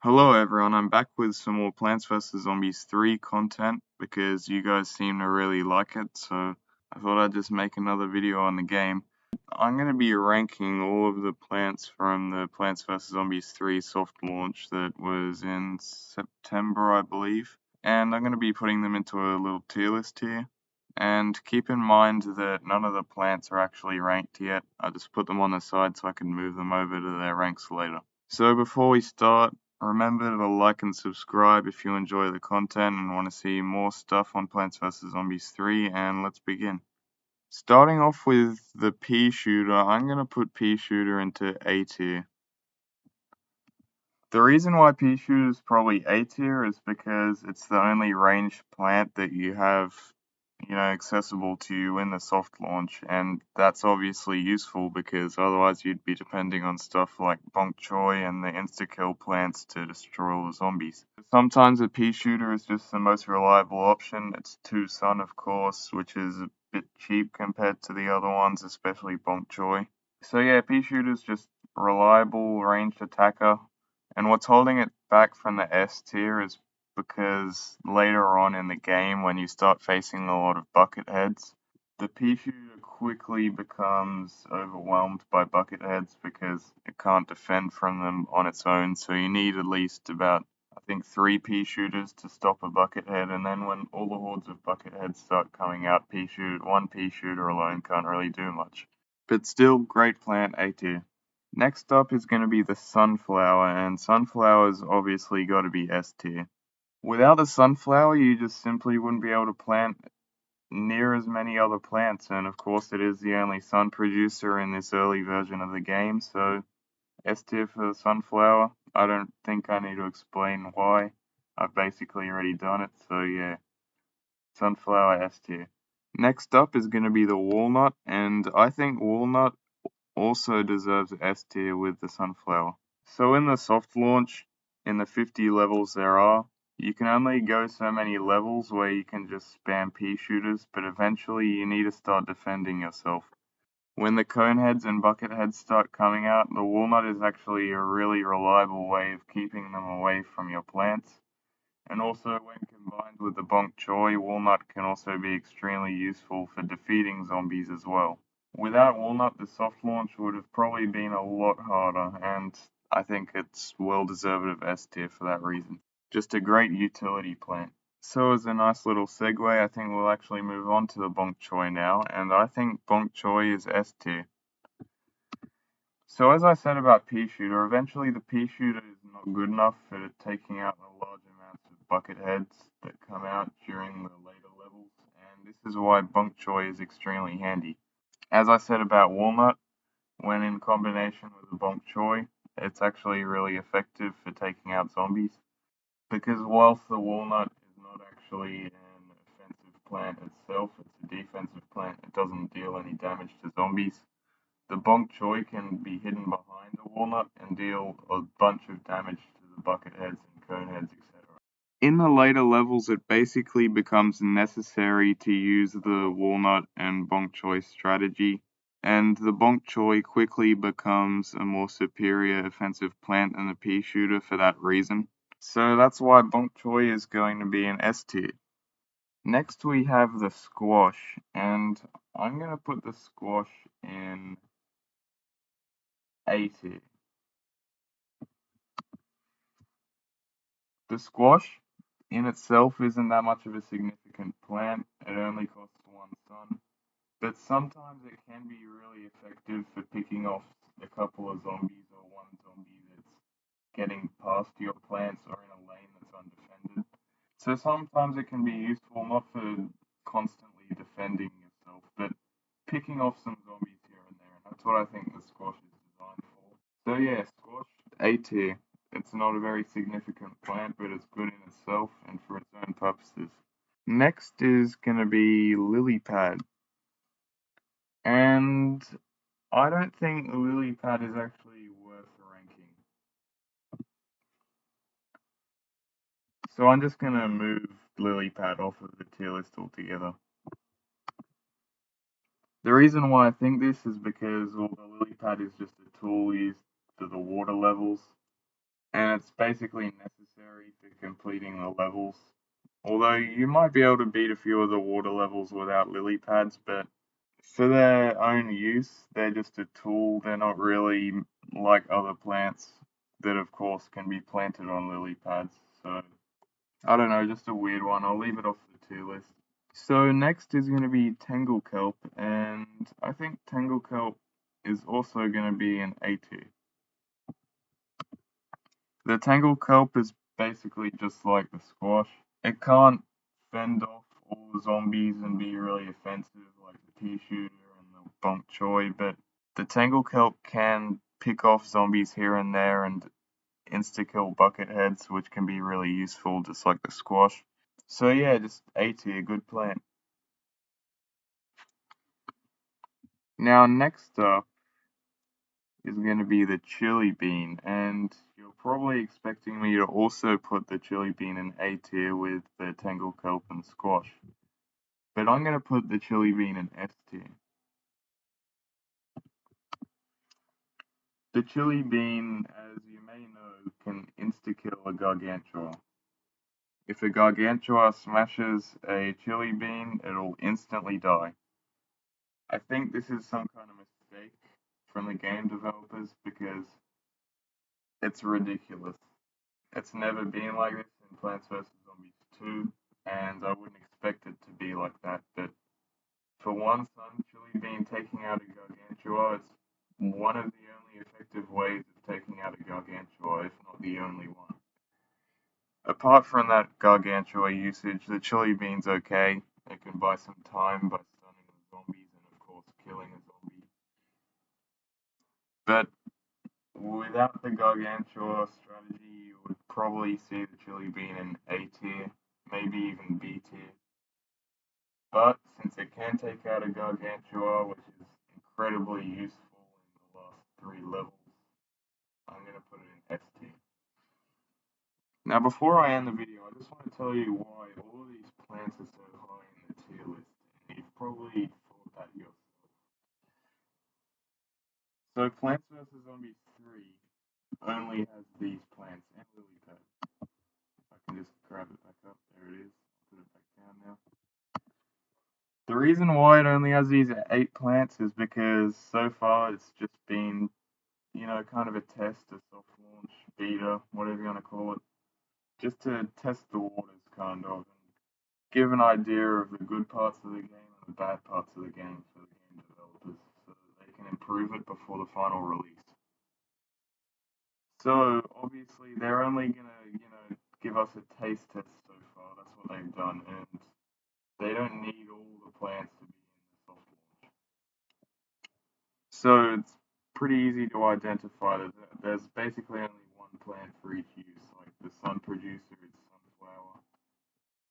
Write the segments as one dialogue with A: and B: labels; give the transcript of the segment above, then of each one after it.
A: Hello everyone, I'm back with some more Plants vs. Zombies 3 content because you guys seem to really like it, so I thought I'd just make another video on the game. I'm going to be ranking all of the plants from the Plants vs. Zombies 3 soft launch that was in September, I believe, and I'm going to be putting them into a little tier list here. And keep in mind that none of the plants are actually ranked yet. I just put them on the side so I can move them over to their ranks later. So before we start, remember to like and subscribe if you enjoy the content and want to see more stuff on Plants vs. Zombies 3, and let's begin. Starting off with the Peashooter, I'm going to put Peashooter into A tier. The reason why Peashooter is probably A tier is because it's the only ranged plant that you have, accessible to you in the soft launch, and that's obviously useful because otherwise you'd be depending on stuff like bonk, choy and the insta-kill plants to destroy all the zombies. Sometimes a Peashooter is just the most reliable option. It's 2 sun, of course, which is a bit cheap compared to the other ones, especially bonk choy. So yeah, Peashooter is just reliable ranged attacker. And what's holding it back from the S tier is because later on in the game, when you start facing a lot of bucket heads, the Peashooter quickly becomes overwhelmed by bucket heads because it can't defend from them on its own. So you need at least about, I think, 3 Peashooters to stop a bucket head. And then when all the hordes of bucket heads start coming out, one Peashooter alone can't really do much. But still, great plant, A tier. Next up is going to be the sunflower, and sunflower's obviously got to be S tier. Without the sunflower, you just simply wouldn't be able to plant near as many other plants, and of course it is the only sun producer in this early version of the game, so S tier for the sunflower. I don't think I need to explain why. I've basically already done it, so yeah. Sunflower S tier. Next up is going to be the walnut, and I think walnut also deserves S tier with the sunflower. So in the soft launch, in the 50 levels there are, you can only go so many levels where you can just spam Peashooters, but eventually you need to start defending yourself. When the coneheads and bucketheads start coming out, the walnut is actually a really reliable way of keeping them away from your plants. And also when combined with the bonk choy, walnut can also be extremely useful for defeating zombies as well. Without Walnut, the soft launch would have probably been a lot harder, and I think it's well deserved of S tier for that reason. Just a great utility plant. So as a nice little segue, I think we'll actually move on to the bonk choy now, and I think bonk choy is S tier. So as I said about Peashooter, eventually the Peashooter is not good enough for taking out the large amounts of bucket heads that come out during the later levels, and this is why bonk choy is extremely handy. As I said about walnut, when in combination with the bonk choy, it's actually really effective for taking out zombies. Because whilst the walnut is not actually an offensive plant itself, it's a defensive plant, it doesn't deal any damage to zombies. The bonk choy can be hidden behind the walnut and deal a bunch of damage to the bucket heads and cone heads, etc. In the later levels, it basically becomes necessary to use the walnut and bonk choy strategy, and the bonk choy quickly becomes a more superior offensive plant than the pea shooter for that reason. So that's why bonk choy is going to be an S tier. Next we have the squash, and I'm going to put the squash in A tier. The squash in itself isn't that much of a significant plant, it only costs 1 sun, but sometimes it can be really effective for picking off a couple of zombies or one zombie that's getting past your plants or in a lane that's undefended. So sometimes it can be useful not for constantly defending yourself, but picking off some zombies here and there, and that's what I think the squash is designed for. So yeah, squash A tier. It's not a very significant plant, but it's good in itself and for its own purposes. Next is gonna be lily pad, and I don't think lily pad is actually worth ranking. So I'm just gonna move lily pad off of the tier list altogether. The reason why I think this is because, well, the lily pad is just a tool used for the water levels, and it's basically necessary for completing the levels. Although you might be able to beat a few of the water levels without lily pads, but for their own use, they're just a tool. They're not really like other plants that, of course, can be planted on lily pads. So, I don't know, just a weird one. I'll leave it off the two list. So, next is going to be Tangle Kelp, and I think Tangle Kelp is also going to be an A tier. The Tangle Kelp is basically just like the squash. It can't fend off all the zombies and be really offensive like the Peashooter and the bonk choy, but the Tangle Kelp can pick off zombies here and there and insta-kill bucket heads, which can be really useful just like the squash. So yeah, just A tier, good plant. Now next up is going to be the chili bean, and you're probably expecting me to also put the chili bean in A tier with the Tangle Kelp and squash. But I'm going to put the chili bean in S tier. The chili bean, as you may know, can insta-kill a gargantua. If a gargantua smashes a chili bean, it'll instantly die. I think this is some kind of mistake from the game developers because it's ridiculous. It's never been like this in Plants vs. Zombies 2, and I wouldn't expect it to be like that, but for one son, chili bean taking out a gargantua, it's one of the only effective ways of taking out a gargantua, if not the only one. Apart from that gargantua usage, the chili bean's okay. It can buy some time by stunning the zombies and of course killing a zombie. But without the gargantua strategy, you would probably see the chili bean in A tier, maybe even B tier. But since it can take out a gargantua, which is incredibly useful in the last 3 levels, I'm going to put it in S tier. Now, before I end the video, I just want to tell you why all of these plants are so high in the tier list, and you've probably thought that yourself. So, Plants vs. Zombies 3 only has these plants and lily pad. If I can just grab it back up, there it is. I'll put it back down now. The reason why it only has these 8 plants is because so far it's just been, kind of a test, a soft launch, beta, whatever you want to call it, just to test the waters, kind of, and give an idea of the good parts of the game and the bad parts of the game for the game developers so that they can improve it before the final release. So, obviously, they're only gonna, give us a taste test so far, that's what they've done, and they don't need all the plants to be in the soft launch. So it's pretty easy to identify that there's basically only one plant for each use. Like the sun producer is sunflower,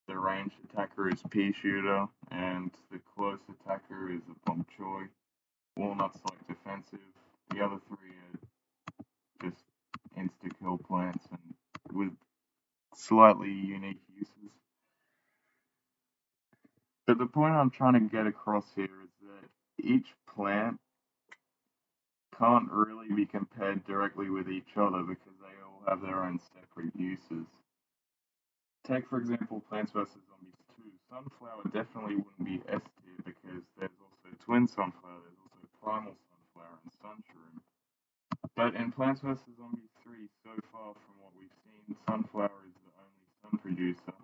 A: the ranged attacker is Peashooter, and the close attacker is a bonk choy. Walnut's like defensive. The other three are just insta kill plants and with slightly unique uses. But the point I'm trying to get across here is that each plant can't really be compared directly with each other because they all have their own separate uses. Take, for example, Plants vs. Zombies 2. Sunflower definitely wouldn't be S tier because there's also Twin Sunflower, there's also Primal Sunflower, and Sunshroom. But in Plants vs. Zombies 3, so far from what we've seen, Sunflower is the only sun producer,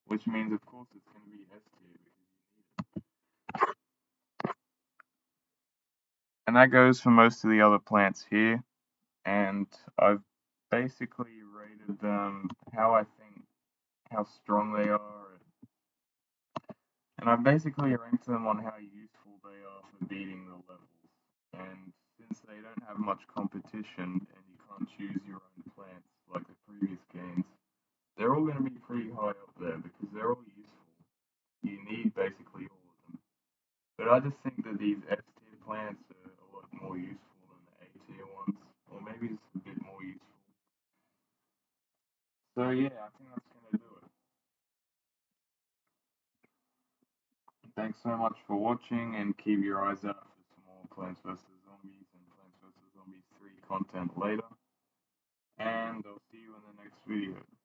A: which means, of course, it's going to be S tier because you need it. And that goes for most of the other plants here. And I've basically rated them how I think how strong they are, and I've basically ranked them on how useful they are for beating the levels. And since they don't have much competition and you can't choose your own plants like the previous games, they're all going to be pretty high up there because they're all useful. You need basically all of them. But I just think that these S tier plants are a lot more useful than the A tier ones, or maybe just a bit more useful. So yeah, I think that's going to do it. Thanks so much for watching, and keep your eyes out for some more Plants vs. Zombies and Plants vs. Zombies 3 content later. and I'll see you in the next video.